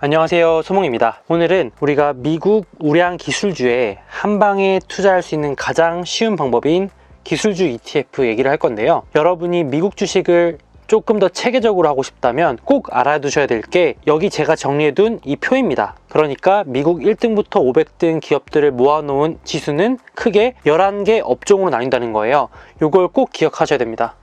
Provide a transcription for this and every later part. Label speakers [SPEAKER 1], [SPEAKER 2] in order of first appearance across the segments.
[SPEAKER 1] 안녕하세요, 소몽입니다. 오늘은 우리가 미국 우량 기술주에 한 방에 투자할 수 있는 가장 쉬운 방법인 기술주 ETF 얘기를 할 건데요. 여러분이 미국 주식을 조금 더 체계적으로 하고 싶다면 꼭 알아두셔야 될 게 여기 제가 정리해둔 이 표입니다. 그러니까 미국 1등부터 500등 기업들을 모아놓은 지수는 크게 11개 업종으로 나뉜다는 거예요. 이걸 꼭 기억하셔야 됩니다.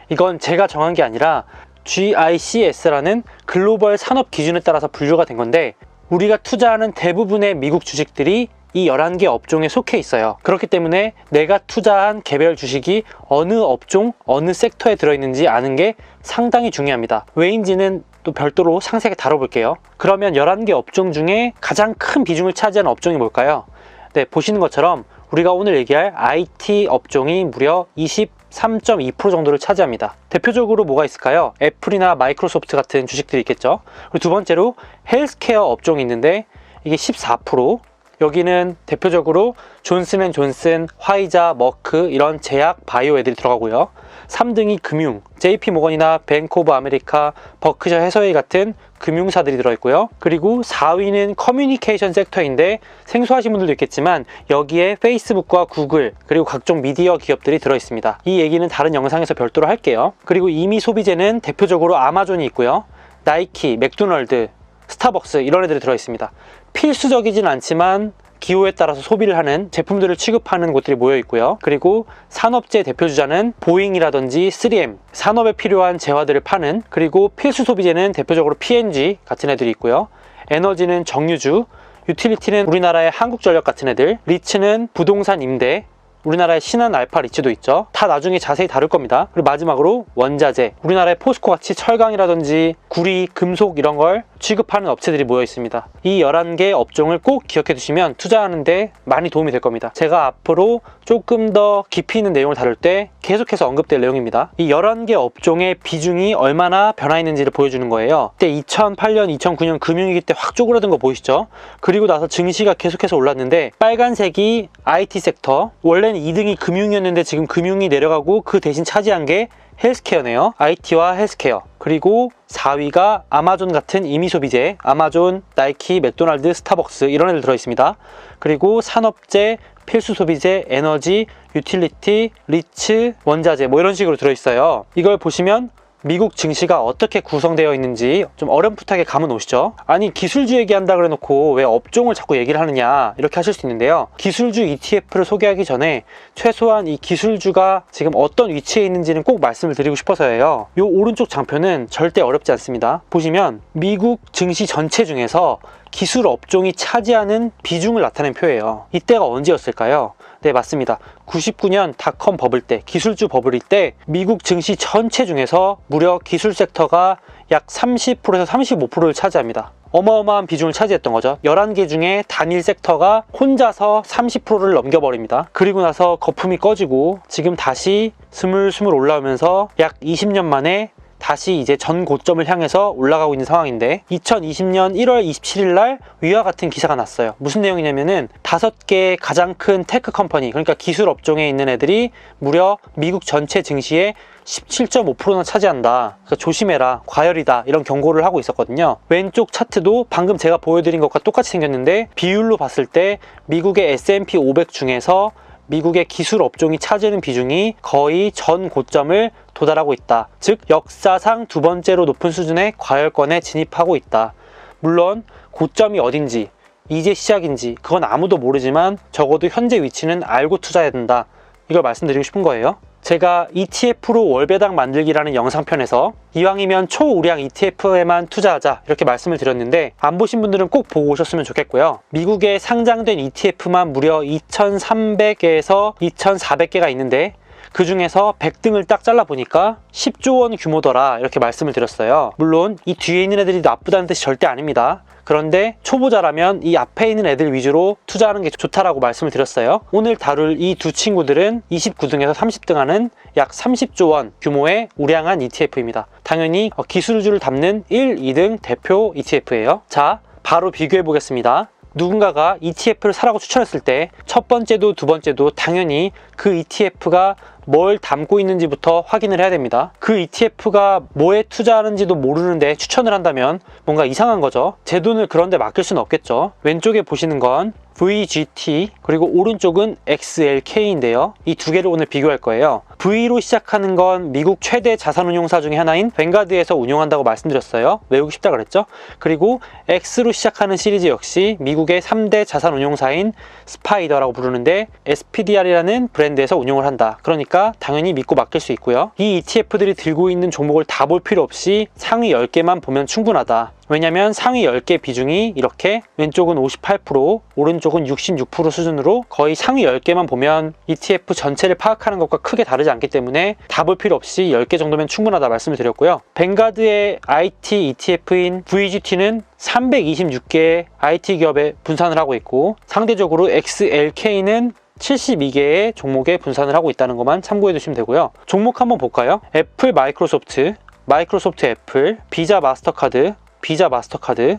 [SPEAKER 1] 이건 제가 정한 게 아니라 GICS라는 글로벌 산업 기준에 따라서 분류가 된 건데, 우리가 투자하는 대부분의 미국 주식들이 이 11개 업종에 속해 있어요. 그렇기 때문에 내가 투자한 개별 주식이 어느 업종, 어느 섹터에 들어있는지 아는 게 상당히 중요합니다. 왜인지는 또 별도로 상세하게 다뤄볼게요. 그러면 11개 업종 중에 가장 큰 비중을 차지하는 업종이 뭘까요? 네, 보시는 것처럼 우리가 오늘 얘기할 IT 업종이 무려 23.2% 정도를 차지합니다. 대표적으로 뭐가 있을까요? 애플이나 마이크로소프트 같은 주식들이 있겠죠. 그리고 두 번째로 헬스케어 업종이 있는데 이게 14%. 여기는 대표적으로 존슨앤존슨, 화이자, 머크 이런 제약, 바이오 애들이 들어가고요. 3등이 금융, JP모건이나 뱅크 오브 아메리카, 버크셔 해서웨이 같은 금융사들이 들어있고요. 그리고 4위는 커뮤니케이션 섹터인데 생소하신 분들도 있겠지만 여기에 페이스북과 구글 그리고 각종 미디어 기업들이 들어있습니다. 이 얘기는 다른 영상에서 별도로 할게요. 그리고 임의 소비재는 대표적으로 아마존이 있고요. 나이키, 맥도널드, 스타벅스 이런 애들이 들어있습니다. 필수적이진 않지만 기호에 따라서 소비를 하는 제품들을 취급하는 곳들이 모여 있고요. 그리고 산업재 대표주자는 보잉이라든지 3M, 산업에 필요한 재화들을 파는, 그리고 필수 소비재는 대표적으로 P&G 같은 애들이 있고요. 에너지는 정유주, 유틸리티는 우리나라의 한국전력 같은 애들, 리츠는 부동산 임대, 우리나라의 신한 알파 리츠도 있죠. 다 나중에 자세히 다룰 겁니다. 그리고 마지막으로 원자재, 우리나라의 포스코 같이 철강이라든지 구리, 금속 이런 걸 취급하는 업체들이 모여 있습니다. 이 11개 업종을 꼭 기억해 두시면 투자하는데 많이 도움이 될 겁니다. 제가 앞으로 조금 더 깊이 있는 내용을 다룰 때 계속해서 언급될 내용입니다. 이 11개 업종의 비중이 얼마나 변화했는지를 보여주는 거예요. 그때 2008년, 2009년 금융위기 때 확 쪼그라든 거 보이시죠? 그리고 나서 증시가 계속해서 올랐는데 빨간색이 IT 섹터, 원래는 2등이 금융이었는데 지금 금융이 내려가고 그 대신 차지한 게 헬스케어네요. IT와 헬스케어. 그리고 4위가 아마존 같은 임의소비재, 아마존, 나이키, 맥도날드, 스타벅스 이런 애들 들어있습니다. 그리고 산업재, 필수소비재, 에너지, 유틸리티, 리츠, 원자재 뭐 이런 식으로 들어있어요. 이걸 보시면 미국 증시가 어떻게 구성되어 있는지 좀 어렴풋하게 감은 오시죠? 아니 기술주 얘기한다 그래 놓고 왜 업종을 자꾸 얘기를 하느냐 이렇게 하실 수 있는데요. 기술주 ETF를 소개하기 전에 최소한 이 기술주가 지금 어떤 위치에 있는지는 꼭 말씀을 드리고 싶어서예요. 이 오른쪽 장표는 절대 어렵지 않습니다. 보시면 미국 증시 전체 중에서 기술 업종이 차지하는 비중을 나타낸 표예요. 이때가 언제였을까요? 네, 맞습니다. 99년 닷컴 버블 때, 기술주 버블일 때 미국 증시 전체 중에서 무려 기술 섹터가 약 30%에서 35%를 차지합니다. 어마어마한 비중을 차지했던 거죠. 11개 중에 단일 섹터가 혼자서 30%를 넘겨버립니다. 그리고 나서 거품이 꺼지고 지금 다시 스물스물 올라오면서 약 20년 만에 다시 이제 전 고점을 향해서 올라가고 있는 상황인데 2020년 1월 27일 날 위와 같은 기사가 났어요. 무슨 내용이냐면은 5개 가장 큰 테크 컴퍼니, 그러니까 기술 업종에 있는 애들이 무려 미국 전체 증시의 17.5%나 차지한다. 그러니까 조심해라, 과열이다 이런 경고를 하고 있었거든요. 왼쪽 차트도 방금 제가 보여드린 것과 똑같이 생겼는데 비율로 봤을 때 미국의 S&P 500 중에서 미국의 기술 업종이 차지하는 비중이 거의 전 고점을 도달하고 있다. 즉 역사상 두 번째로 높은 수준의 과열권에 진입하고 있다. 물론 고점이 어딘지, 이제 시작인지 그건 아무도 모르지만 적어도 현재 위치는 알고 투자해야 된다. 이걸 말씀드리고 싶은 거예요. 제가 ETF로 월배당 만들기라는 영상편에서 이왕이면 초우량 ETF에만 투자하자 이렇게 말씀을 드렸는데 안 보신 분들은 꼭 보고 오셨으면 좋겠고요. 미국에 상장된 ETF만 무려 2,300개에서 2,400개가 있는데 그 중에서 100등을 딱 잘라보니까 10조 원 규모더라 이렇게 말씀을 드렸어요. 물론 이 뒤에 있는 애들이 나쁘다는 뜻이 절대 아닙니다. 그런데 초보자라면 이 앞에 있는 애들 위주로 투자하는 게 좋다라고 말씀을 드렸어요. 오늘 다룰 이 두 친구들은 29등에서 30등 하는 약 30조 원 규모의 우량한 ETF입니다. 당연히 기술주를 담는 1, 2등 대표 ETF예요. 자, 바로 비교해 보겠습니다. 누군가가 ETF를 사라고 추천했을 때 첫 번째도 두 번째도 당연히 그 ETF가 뭘 담고 있는지부터 확인을 해야 됩니다. 그 ETF가 뭐에 투자하는지도 모르는데 추천을 한다면 뭔가 이상한 거죠. 제 돈을 그런 데 맡길 수는 없겠죠. 왼쪽에 보시는 건 VGT 그리고 오른쪽은 XLK인데요. 이 두 개를 오늘 비교할 거예요. V로 시작하는 건 미국 최대 자산운용사 중에 하나인 뱅가드에서 운용한다고 말씀드렸어요. 외우기 쉽다 그랬죠. 그리고 X로 시작하는 시리즈 역시 미국의 3대 자산운용사인 스파이더라고 부르는데 SPDR이라는 브랜드에서 운용을 한다. 그러니까 당연히 믿고 맡길 수 있고요. 이 ETF들이 들고 있는 종목을 다 볼 필요 없이 상위 10개만 보면 충분하다. 왜냐면 상위 10개 비중이 이렇게 왼쪽은 58%, 오른쪽은 66% 수준으로 거의 상위 10개만 보면 ETF 전체를 파악하는 것과 크게 다르지 않기 때문에 다 볼 필요 없이 10개 정도면 충분하다 말씀을 드렸고요. 뱅가드의 IT ETF인 VGT는 326개의 IT 기업에 분산을 하고 있고 상대적으로 XLK는 72개의 종목에 분산을 하고 있다는 것만 참고해 두시면 되고요. 종목 한번 볼까요? 애플 마이크로소프트, 마이크로소프트 애플, 비자 마스터카드, 비자 마스터카드,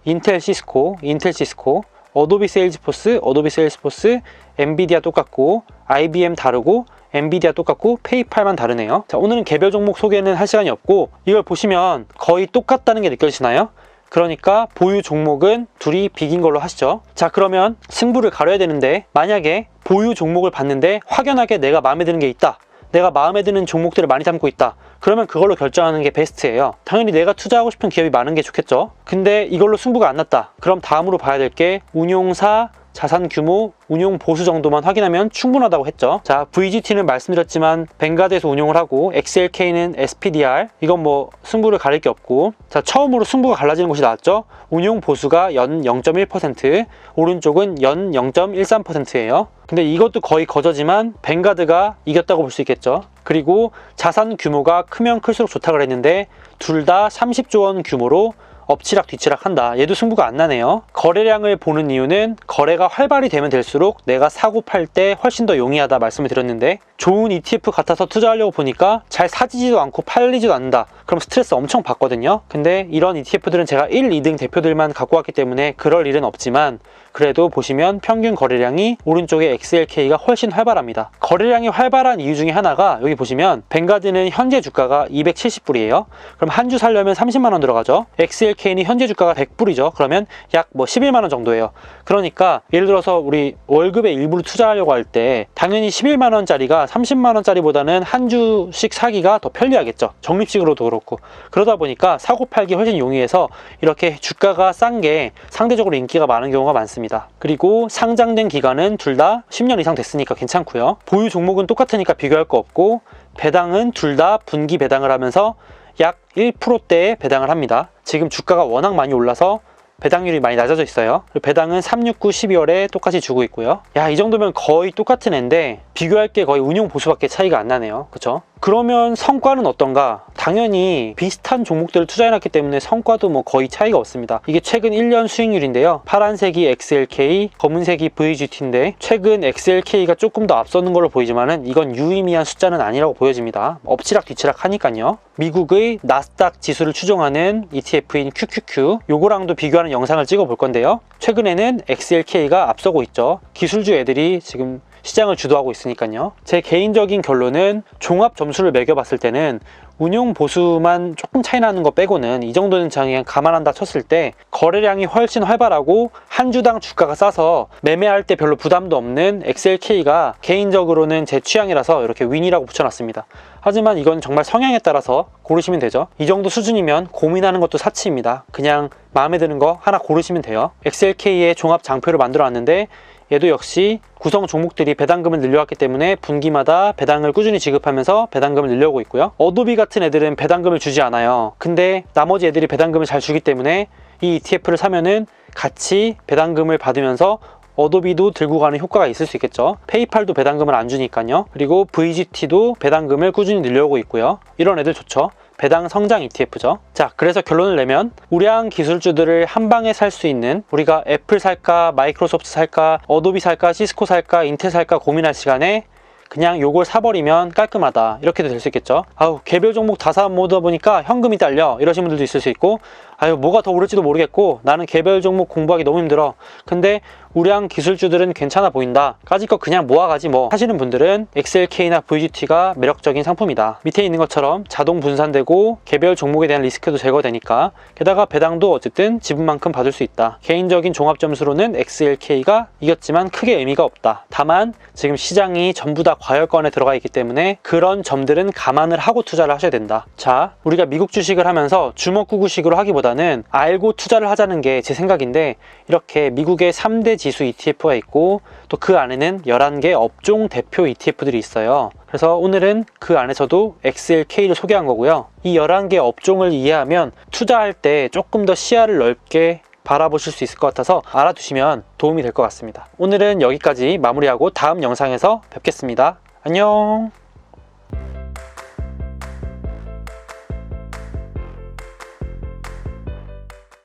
[SPEAKER 1] 인텔 시스코, 인텔 시스코, 어도비 세일즈포스, 어도비 세일즈포스, 엔비디아 똑같고, IBM 다르고, 엔비디아 똑같고, 페이팔만 다르네요. 자, 오늘은 개별 종목 소개는 할 시간이 없고 이걸 보시면 거의 똑같다는 게 느껴지시나요? 그러니까 보유 종목은 둘이 비긴 걸로 하시죠. 자, 그러면 승부를 가려야 되는데 만약에 보유 종목을 봤는데 확연하게 내가 마음에 드는 게 있다. 내가 마음에 드는 종목들을 많이 담고 있다. 그러면 그걸로 결정하는 게 베스트예요. 당연히 내가 투자하고 싶은 기업이 많은 게 좋겠죠. 근데 이걸로 승부가 안 났다. 그럼 다음으로 봐야 될 게 운용사, 자산 규모, 운용 보수 정도만 확인하면 충분하다고 했죠. 자, VGT는 말씀드렸지만 뱅가드에서 운용을 하고 XLK는 SPDR, 이건 뭐 승부를 가릴 게 없고, 자, 처음으로 승부가 갈라지는 곳이 나왔죠. 운용 보수가 연 0.1%, 오른쪽은 연 0.13%예요. 근데 이것도 거의 거저지만 뱅가드가 이겼다고 볼 수 있겠죠. 그리고 자산 규모가 크면 클수록 좋다고 그랬는데 둘 다 30조 원 규모로 엎치락 뒤치락 한다. 얘도 승부가 안 나네요. 거래량을 보는 이유는 거래가 활발히 되면 될수록 내가 사고 팔 때 훨씬 더 용이하다 말씀을 드렸는데 좋은 ETF 같아서 투자하려고 보니까 잘 사지지도 않고 팔리지도 않는다. 그럼 스트레스 엄청 받거든요. 근데 이런 ETF들은 제가 1, 2등 대표들만 갖고 왔기 때문에 그럴 일은 없지만 그래도 보시면 평균 거래량이 오른쪽에 XLK가 훨씬 활발합니다. 거래량이 활발한 이유 중에 하나가 여기 보시면 뱅가드는 현재 주가가 270불이에요. 그럼 한 주 살려면 30만원 들어가죠. XLK는 현재 주가가 100불이죠. 그러면 약 11만원 정도예요. 그러니까 예를 들어서 우리 월급의 일부를 투자하려고 할 때 당연히 11만원짜리가 30만원짜리보다는 한 주씩 사기가 더 편리하겠죠. 적립식으로도 그렇고. 그러다 보니까 사고 팔기 훨씬 용이해서 이렇게 주가가 싼 게 상대적으로 인기가 많은 경우가 많습니다. 그리고 상장된 기간은 둘 다 10년 이상 됐으니까 괜찮고요. 보유 종목은 똑같으니까 비교할 거 없고 배당은 둘 다 분기 배당을 하면서 약 1%대의 배당을 합니다. 지금 주가가 워낙 많이 올라서 배당률이 많이 낮아져 있어요. 그리고 배당은 3, 6, 9, 12월에 똑같이 주고 있고요. 야, 이 정도면 거의 똑같은 애인데 비교할 게 거의 운용 보수밖에 차이가 안 나네요. 그쵸? 그러면 성과는 어떤가? 당연히 비슷한 종목들을 투자해놨기 때문에 성과도 뭐 거의 차이가 없습니다. 이게 최근 1년 수익률인데요. 파란색이 XLK, 검은색이 VGT인데 최근 XLK가 조금 더 앞서는 걸로 보이지만은 이건 유의미한 숫자는 아니라고 보여집니다. 엎치락 뒤치락 하니까요. 미국의 나스닥 지수를 추종하는 ETF인 QQQ, 요거랑도 비교하는 영상을 찍어 볼 건데요. 최근에는 XLK가 앞서고 있죠. 기술주 애들이 지금 시장을 주도하고 있으니까요. 제 개인적인 결론은 종합 점수를 매겨봤을 때는 운용 보수만 조금 차이 나는 거 빼고는 이 정도는 그냥 감안한다 쳤을 때 거래량이 훨씬 활발하고 한 주당 주가가 싸서 매매할 때 별로 부담도 없는 XLK가 개인적으로는 제 취향이라서 이렇게 윈이라고 붙여놨습니다. 하지만 이건 정말 성향에 따라서 고르시면 되죠. 이 정도 수준이면 고민하는 것도 사치입니다. 그냥 마음에 드는 거 하나 고르시면 돼요. XLK의 종합 장표를 만들어 놨는데 얘도 역시 구성 종목들이 배당금을 늘려왔기 때문에 분기마다 배당을 꾸준히 지급하면서 배당금을 늘려오고 있고요. 어도비 같은 애들은 배당금을 주지 않아요. 근데 나머지 애들이 배당금을 잘 주기 때문에 이 ETF를 사면은 같이 배당금을 받으면서 어도비도 들고 가는 효과가 있을 수 있겠죠. 페이팔도 배당금을 안 주니까요. 그리고 VGT도 배당금을 꾸준히 늘려오고 있고요. 이런 애들 좋죠. 배당 성장 ETF죠. 자, 그래서 결론을 내면 우량 기술주들을 한 방에 살 수 있는, 우리가 애플 살까, 마이크로소프트 살까, 어도비 살까, 시스코 살까, 인텔 살까 고민할 시간에 그냥 요걸 사버리면 깔끔하다, 이렇게도 될 수 있겠죠. 아우, 개별 종목 다 사 모으다 보니까 현금이 딸려, 이러신 분들도 있을 수 있고, 아유, 뭐가 더 오를지도 모르겠고 나는 개별 종목 공부하기 너무 힘들어. 근데 우량 기술주들은 괜찮아 보인다, 까짓 거 그냥 모아가지 뭐 하시는 분들은 XLK나 VGT가 매력적인 상품이다. 밑에 있는 것처럼 자동 분산되고 개별 종목에 대한 리스크도 제거되니까, 게다가 배당도 어쨌든 지분만큼 받을 수 있다. 개인적인 종합 점수로는 XLK가 이겼지만 크게 의미가 없다. 다만 지금 시장이 전부 다 과열권에 들어가 있기 때문에 그런 점들은 감안을 하고 투자를 하셔야 된다. 자, 우리가 미국 주식을 하면서 주먹구구식으로 하기보다는 알고 투자를 하자는 게 제 생각인데, 이렇게 미국의 3대 지수 ETF가 있고 또 그 안에는 11개 업종 대표 ETF들이 있어요. 그래서 오늘은 그 안에서도 XLK를 소개한 거고요. 이 11개 업종을 이해하면 투자할 때 조금 더 시야를 넓게 바라보실 수 있을 것 같아서 알아두시면 도움이 될 것 같습니다. 오늘은 여기까지 마무리하고 다음 영상에서 뵙겠습니다. 안녕.